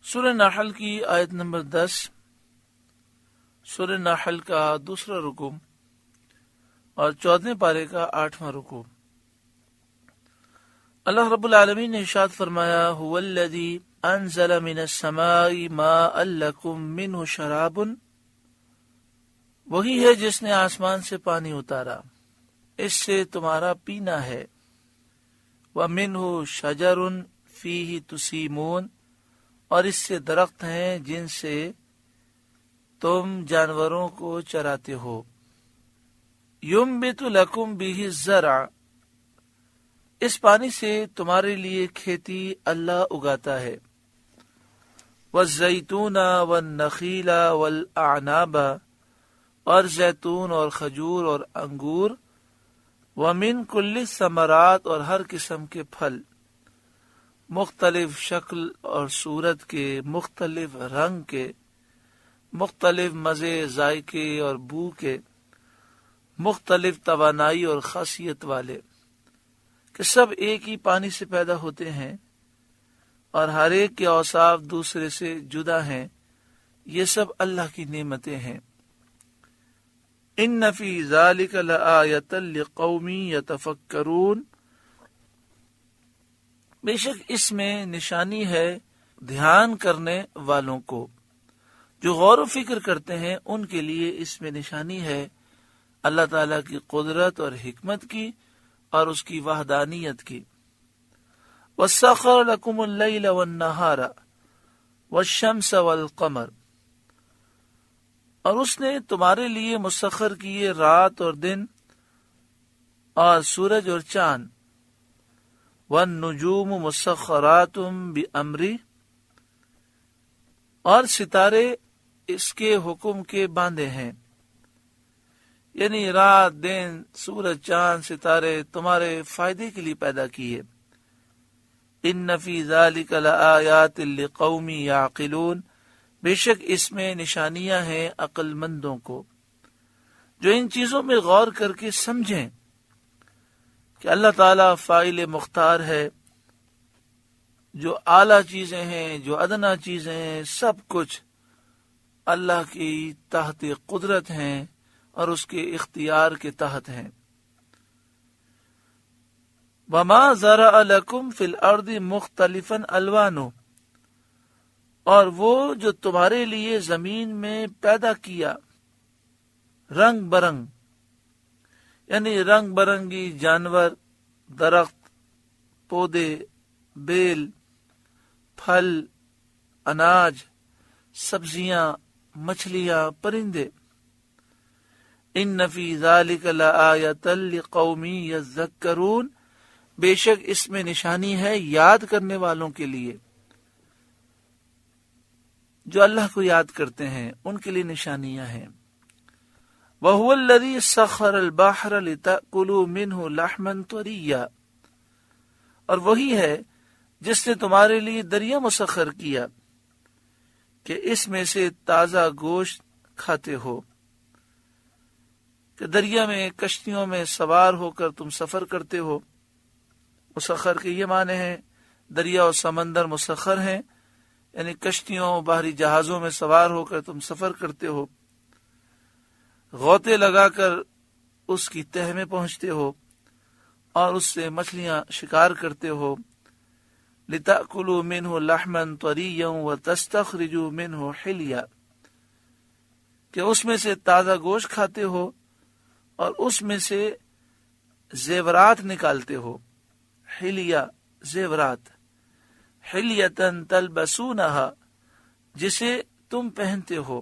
سورہ نحل کی آیت نمبر 10، سورہ نحل کا دوسرا رکوع اور 14ویں پارے کا 8واں رکوع۔ اللہ رب العالمین نے ارشاد فرمایا، هو الذی انزل من السماء ماء لکم منہ شراب، وہی ہے جس نے آسمان سے پانی اتارا، اس سے تمہارا پینا ہے۔ وَمِنْهُ شَجَرٌ فِيهِ تُسِیمُونَ، اور اس سے درخت ہیں جن سے تم جانوروں کو چراتے ہو۔ يُنبِتُ لَكُمْ بِهِ الزَّرْعَ، اس پانی سے تمہارے لیے کھیتی اللہ اگاتا ہے۔ وَالزَّيْتُونَ وَالنَّخِيلَ وَالْأَعْنَابَ، اور زیتون اور کھجور اور انگور۔ وَمِن كُلِّ الثَّمَرَاتِ، اور ہر قسم کے پھل، مختلف شکل اور صورت کے، مختلف رنگ کے، مختلف مزے ذائقے اور بو کے، مختلف توانائی اور خاصیت والے، کہ سب ایک ہی پانی سے پیدا ہوتے ہیں اور ہر ایک کے اوصاف دوسرے سے جدا ہیں۔ یہ سب اللہ کی نعمتیں ہیں۔ ان فی ذلک لآیۃ لقوم یتفکرون، بے شک اس میں نشانی ہے دھیان کرنے والوں کو، جو غور و فکر کرتے ہیں، ان کے لیے اس میں نشانی ہے اللہ تعالیٰ کی قدرت اور حکمت کی اور اس کی وحدانیت کی۔ وَسَخَّرَ لَكُمُ اللَّيْلَ وَالنَّهَارَ وَالشَّمْسَ وَالْقَمَرَ، اور اس نے تمہارے لیے مسخر کیے رات اور دن اور سورج اور چاند۔ وَالنُّجُومُ مُسَخَّرَاتٌ بِأَمْرِهِ، اور ستارے اس کے حکم کے باندھے ہیں، یعنی رات دن سورج چاند ستارے تمہارے فائدے کے لیے پیدا کیے۔ ان فی ذلک لآیات لقوم یعقلون، بے شک اس میں نشانیاں ہیں عقل مندوں کو، جو ان چیزوں میں غور کر کے سمجھیں کہ اللہ تعالیٰ فاعل مختار ہے، جو اعلیٰ چیزیں ہیں، جو ادنا چیزیں ہیں، سب کچھ اللہ کی تحت قدرت ہیں اور اس کے اختیار کے تحت ہیں۔ وَمَا زَرَعَ لَكُمْ فِي الْأَرْضِ مُخْتَلِفًا أَلْوَانُهُ، اور وہ جو تمہارے لیے زمین میں پیدا کیا رنگ برنگ، یعنی رنگ برنگی جانور، درخت، پودے، بیل، پھل، اناج، سبزیاں، مچھلیاں، پرندے۔ ان فی ذلک لآیۃ لقوم یذکرون، بے شک اس میں نشانی ہے یاد کرنے والوں کے لیے، جو اللہ کو یاد کرتے ہیں ان کے لیے نشانیاں ہیں۔ وَهُوَ الَّذِي سَخَّرَ الْبَحْرَ لِتَأْكُلُوا مِنْهُ لَحْمًا طَرِيًّا، اور وہی ہے جس نے تمہارے لیے دریا مسخر کیا کہ اس میں سے تازہ گوشت کھاتے ہو، کہ دریا میں کشتیوں میں سوار ہو کر تم سفر کرتے ہو۔ مسخر کے یہ معنی ہیں، دریا و سمندر مسخر ہیں، یعنی کشتیوں باہری جہازوں میں سوار ہو کر تم سفر کرتے ہو، غوطے لگا کر اس کی تہ میں پہنچتے ہو اور اس سے مچھلیاں شکار کرتے ہو۔ لِتَأْكُلُوا مِنْهُ لَحْمًا طَرِيًّا وَتَسْتَخْرِجُوا مِنْهُ حِلْيًا، کہ اس میں سے تازہ گوشت کھاتے ہو اور اس میں سے زیورات نکالتے ہو۔ حلیہ زیورات، حلیۃً تلبسونہا، جسے تم پہنتے ہو،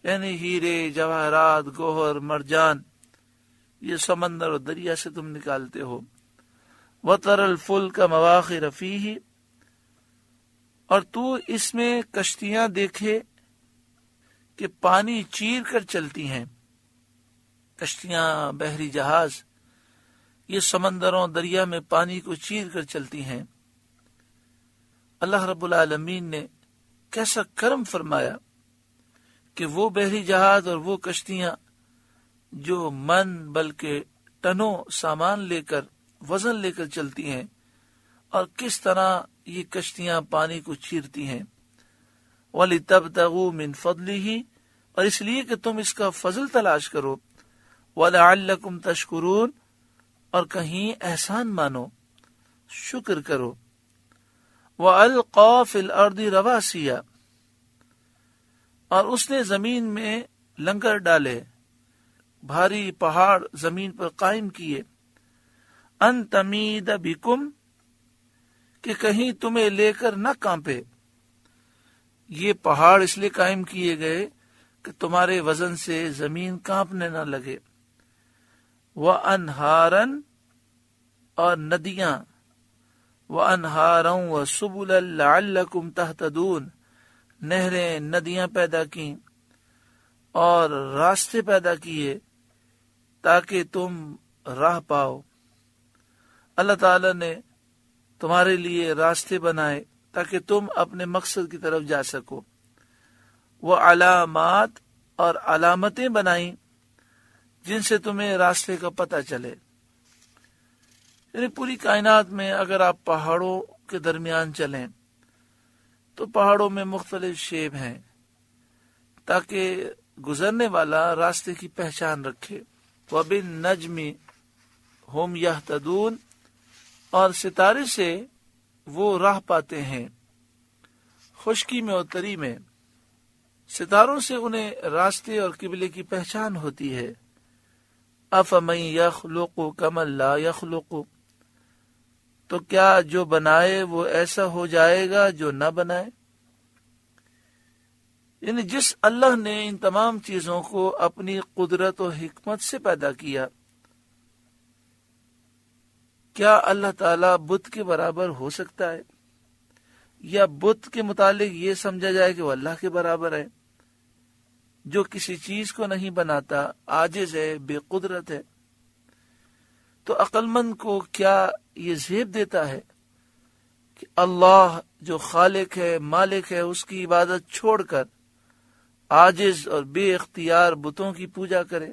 یعنی ہیرے، جواہرات، گوہر، مرجان، یہ سمندر اور دریا سے تم نکالتے ہو۔ وَتَرَى الْفُلْكَ مَوَاخِرَ فِيهِ، اور تو اس میں کشتیاں دیکھے کہ پانی چیر کر چلتی ہیں۔ کشتیاں، بحری جہاز، یہ سمندروں دریا میں پانی کو چیر کر چلتی ہیں۔ اللہ رب العالمین نے کیسا کرم فرمایا کہ وہ بحری جہاز اور وہ کشتیاں جو من بلکہ ٹنوں سامان لے کر، وزن لے کر چلتی ہیں، اور کس طرح یہ کشتیاں پانی کو چیرتی ہیں۔ وَلِتَبْتَغُوا مِنْ فَضْلِهِ، اور اس لیے کہ تم اس کا فضل تلاش کرو، وَلَعَلَّكُمْ تَشْكُرُونَ، اور کہیں احسان مانو، شکر کرو۔ وَأَلْقَى فِي الْأَرْضِ رَوَاسِيَ، اور اس نے زمین میں لنگر ڈالے، بھاری پہاڑ زمین پر قائم کیے، ان تمید بکم، کہ کہیں تمہیں لے کر نہ کانپے۔ یہ پہاڑ اس لیے قائم کیے گئے کہ تمہارے وزن سے زمین کانپنے نہ لگے۔ وَأَنْهَارًا، اور ندیاں، وَأَنْهَارًا وَسُبُلًا لَعَلَّكُمْ تَهْتَدُونَ، نہریں، ندیاں پیدا کیں اور راستے پیدا کیے تاکہ تم راہ پاؤ۔ اللہ تعالیٰ نے تمہارے لیے راستے بنائے تاکہ تم اپنے مقصد کی طرف جا سکو۔ وہ علامات، اور علامتیں بنائیں جن سے تمہیں راستے کا پتہ چلے۔ یعنی پوری کائنات میں اگر آپ پہاڑوں کے درمیان چلیں تو پہاڑوں میں مختلف شیپ ہیں تاکہ گزرنے والا راستے کی پہچان رکھے۔ وَبِالنَّجْمِ هُمْ يَهْتَدُونَ، اور ستارے سے وہ راہ پاتے ہیں، خشکی میں اور تری میں۔ ستاروں سے انہیں راستے اور قبلے کی پہچان ہوتی ہے۔ أَفَمَن يَخْلُقُ كَمَن لَا يَخْلُقُ، تو کیا جو بنائے وہ ایسا ہو جائے گا جو نہ بنائے؟ یعنی جس اللہ نے ان تمام چیزوں کو اپنی قدرت و حکمت سے پیدا کیا، کیا اللہ تعالیٰ بت کے برابر ہو سکتا ہے؟ یا بت کے متعلق یہ سمجھا جائے کہ وہ اللہ کے برابر ہے؟ جو کسی چیز کو نہیں بناتا، عاجز ہے، بے قدرت ہے، تو عقل مند کو کیا یہ زیب دیتا ہے کہ اللہ جو خالق ہے، مالک ہے، اس کی عبادت چھوڑ کر عاجز اور بے اختیار بتوں کی پوجا کرے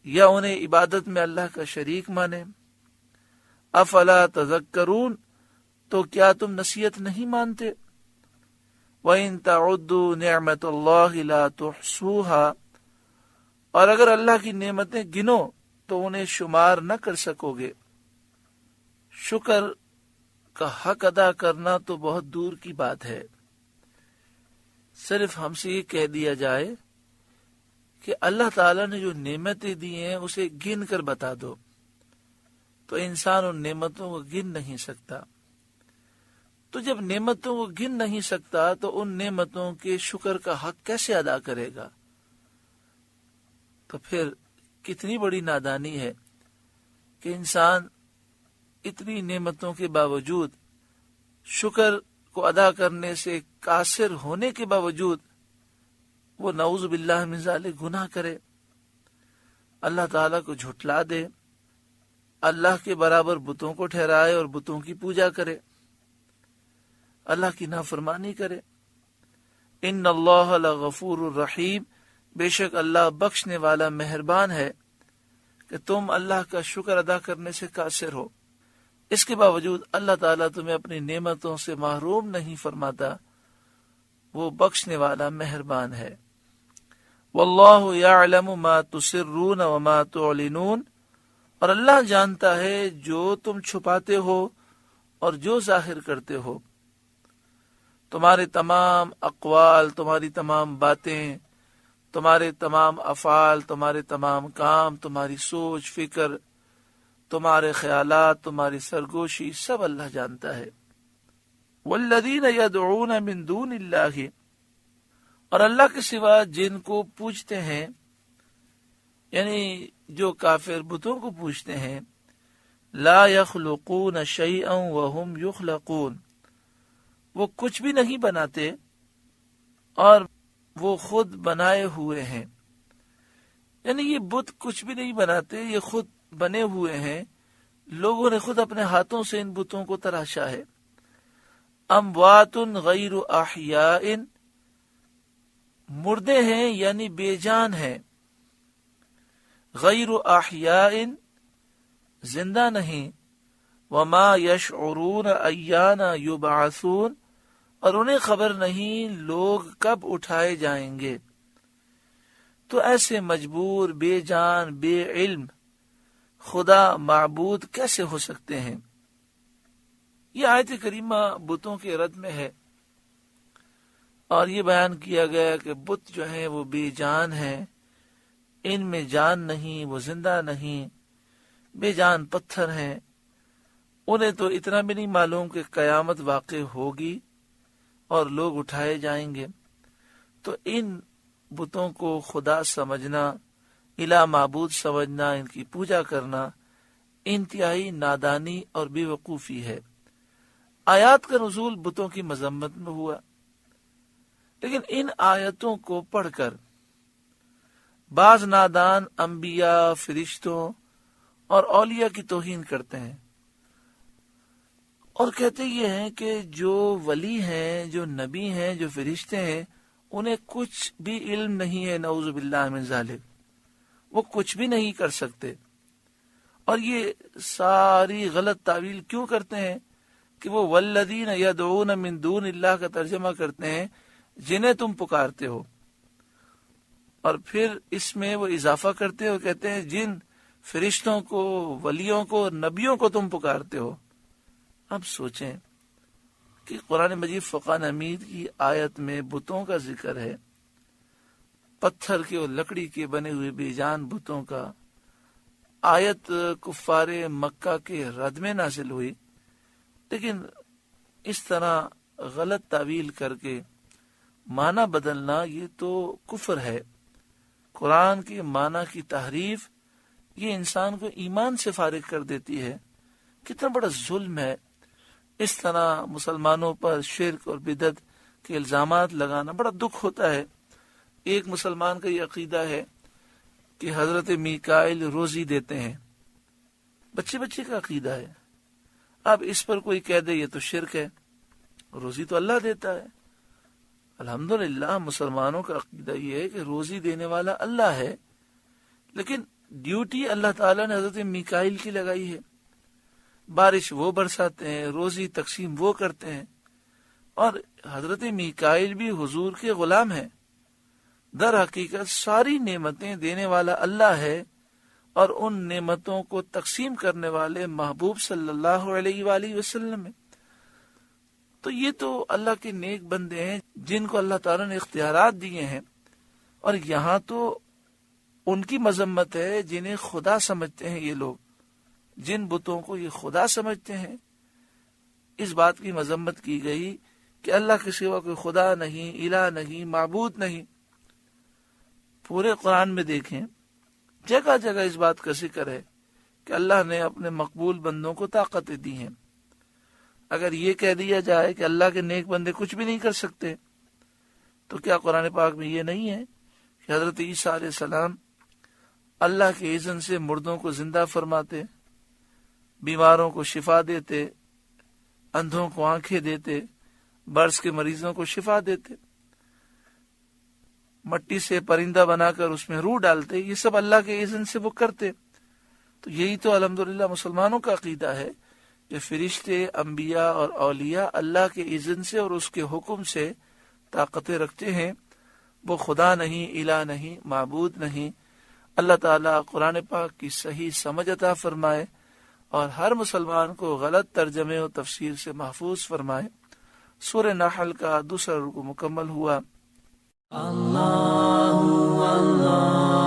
یا انہیں عبادت میں اللہ کا شریک مانے؟ افلا تذکرون، تو کیا تم نصیحت نہیں مانتے؟ وَإِن تَعُدُّوا نِعْمَةَ اللَّهِ لَا تُحْصُوهَا، اور اگر اللہ کی نعمتیں گنو تو انہیں شمار نہ کر سکو گے۔ شکر کا حق ادا کرنا تو بہت دور کی بات ہے، صرف ہم سے یہ کہہ دیا جائے کہ اللہ تعالیٰ نے جو نعمتیں دی ہیں اسے گن کر بتا دو، تو انسان ان نعمتوں کو گن نہیں سکتا۔ تو جب نعمتوں کو گن نہیں سکتا تو ان نعمتوں کے شکر کا حق کیسے ادا کرے گا؟ تو پھر کتنی بڑی نادانی ہے کہ انسان اتنی نعمتوں کے باوجود، شکر کو ادا کرنے سے قاصر ہونے کے باوجود، وہ نعوذ باللہ من ذالک گناہ کرے، اللہ تعالیٰ کو جھٹلا دے، اللہ کے برابر بتوں کو ٹھہرائے اور بتوں کی پوجا کرے، اللہ کی نافرمانی کرے۔ ان اللہ لغفور الرحیم، بے شک اللہ بخشنے والا مہربان ہے، کہ تم اللہ کا شکر ادا کرنے سے قاصر ہو، اس کے باوجود اللہ تعالیٰ تمہیں اپنی نعمتوں سے محروم نہیں فرماتا، وہ بخشنے والا مہربان ہے۔ واللہ یعلم ما تسرون وما تعلنون، اور اللہ جانتا ہے جو تم چھپاتے ہو اور جو ظاہر کرتے ہو۔ تمہارے تمام اقوال، تمہاری تمام باتیں، تمہارے تمام افعال، تمہارے تمام کام، تمہاری سوچ فکر، تمہارے خیالات، تمہاری سرگوشی، سب اللہ جانتا ہے۔ والذین یدعون من دون اللہ، اور اللہ کے سوا جن کو پوجتے ہیں، یعنی جو کافر بتوں کو پوجتے ہیں، لا یخلقون شیئا وهم یخلقون، وہ کچھ بھی نہیں بناتے اور وہ خود بنائے ہوئے ہیں۔ یعنی یہ بت کچھ بھی نہیں بناتے، یہ خود بنے ہوئے ہیں، لوگوں نے خود اپنے ہاتھوں سے ان بتوں کو تراشا ہے۔ اموات غیر احیاء، مردے ہیں یعنی بے جان ہیں، غیر احیاء زندہ نہیں، وما یشعرون ایان یبعثون، اور انہیں خبر نہیں لوگ کب اٹھائے جائیں گے۔ تو ایسے مجبور، بے جان، بے علم خدا معبود کیسے ہو سکتے ہیں؟ یہ آیت کریمہ بتوں کے رد میں ہے، اور یہ بیان کیا گیا کہ بت جو ہیں وہ بے جان ہیں، ان میں جان نہیں، وہ زندہ نہیں، بے جان پتھر ہیں، انہیں تو اتنا بھی نہیں معلوم کہ قیامت واقع ہوگی اور لوگ اٹھائے جائیں گے۔ تو ان بتوں کو خدا سمجھنا، الہ معبود سمجھنا، ان کی پوجا کرنا انتہائی نادانی اور بے وقوفی ہے۔ آیات کا نزول بتوں کی مذمت میں ہوا، لیکن ان آیتوں کو پڑھ کر بعض نادان انبیاء، فرشتوں اور اولیاء کی توہین کرتے ہیں، اور کہتے یہ ہیں کہ جو ولی ہیں، جو نبی ہیں، جو فرشتے ہیں، انہیں کچھ بھی علم نہیں ہے، نعوذ باللہ من ذالک، وہ کچھ بھی نہیں کر سکتے۔ اور یہ ساری غلط تعویل کیوں کرتے ہیں کہ وہ والذین یدعون من دون اللہ کا ترجمہ کرتے ہیں جنہیں تم پکارتے ہو، اور پھر اس میں وہ اضافہ کرتے ہو، کہتے ہیں جن فرشتوں کو، ولیوں کو، نبیوں کو تم پکارتے ہو۔ اب سوچیں کہ قرآن مجید فرقان حمید کی آیت میں بتوں کا ذکر ہے، پتھر کے اور لکڑی کے بنے ہوئے بے جان بتوں کا۔ آیت کفار مکہ کے رد میں نازل ہوئی، لیکن اس طرح غلط تعویل کر کے معنی بدلنا یہ تو کفر ہے۔ قرآن کے معنی کی تحریف یہ انسان کو ایمان سے فارغ کر دیتی ہے۔ کتنا بڑا ظلم ہے اس طرح مسلمانوں پر شرک اور بدعت کے الزامات لگانا، بڑا دکھ ہوتا ہے۔ ایک مسلمان کا یہ عقیدہ ہے کہ حضرت میکائیل روزی دیتے ہیں، بچے کا عقیدہ ہے۔ اب اس پر کوئی کہہ دے یہ تو شرک ہے، روزی تو اللہ دیتا ہے۔ الحمدللہ مسلمانوں کا عقیدہ یہ ہے کہ روزی دینے والا اللہ ہے، لیکن ڈیوٹی اللہ تعالیٰ نے حضرت میکائیل کی لگائی ہے۔ بارش وہ برساتے ہیں، روزی تقسیم وہ کرتے ہیں، اور حضرت میکائیل بھی حضور کے غلام ہیں۔ در حقیقت ساری نعمتیں دینے والا اللہ ہے، اور ان نعمتوں کو تقسیم کرنے والے محبوب صلی اللہ علیہ وآلہ وسلم ہیں۔ تو یہ تو اللہ کے نیک بندے ہیں جن کو اللہ تعالیٰ نے اختیارات دیے ہیں، اور یہاں تو ان کی مذمت ہے جنہیں خدا سمجھتے ہیں۔ یہ لوگ جن بتوں کو یہ خدا سمجھتے ہیں، اس بات کی مذمت کی گئی کہ اللہ کے سوا کوئی خدا نہیں، الہ نہیں، معبود نہیں۔ پورے قرآن میں دیکھیں جگہ جگہ اس بات کا ذکر ہے کہ اللہ نے اپنے مقبول بندوں کو طاقتیں دی ہیں۔ اگر یہ کہہ دیا جائے کہ اللہ کے نیک بندے کچھ بھی نہیں کر سکتے، تو کیا قرآن پاک میں یہ نہیں ہے کہ حضرت عیسیٰ علیہ السلام اللہ کے اذن سے مردوں کو زندہ فرماتے، بیماروں کو شفا دیتے، اندھوں کو آنکھیں دیتے، برس کے مریضوں کو شفا دیتے، مٹی سے پرندہ بنا کر اس میں روح ڈالتے، یہ سب اللہ کے اذن سے وہ کرتے۔ تو یہی تو الحمدللہ مسلمانوں کا عقیدہ ہے کہ فرشتے، انبیاء اور اولیاء اللہ کے اذن سے اور اس کے حکم سے طاقتیں رکھتے ہیں، وہ خدا نہیں، الہ نہیں، معبود نہیں۔ اللہ تعالیٰ قرآن پاک کی صحیح سمجھ عطا فرمائے، اور ہر مسلمان کو غلط ترجمے و تفسیر سے محفوظ فرمائے۔ سورہ نحل کا دوسرا رکوع مکمل ہوا۔ اللہ اللہ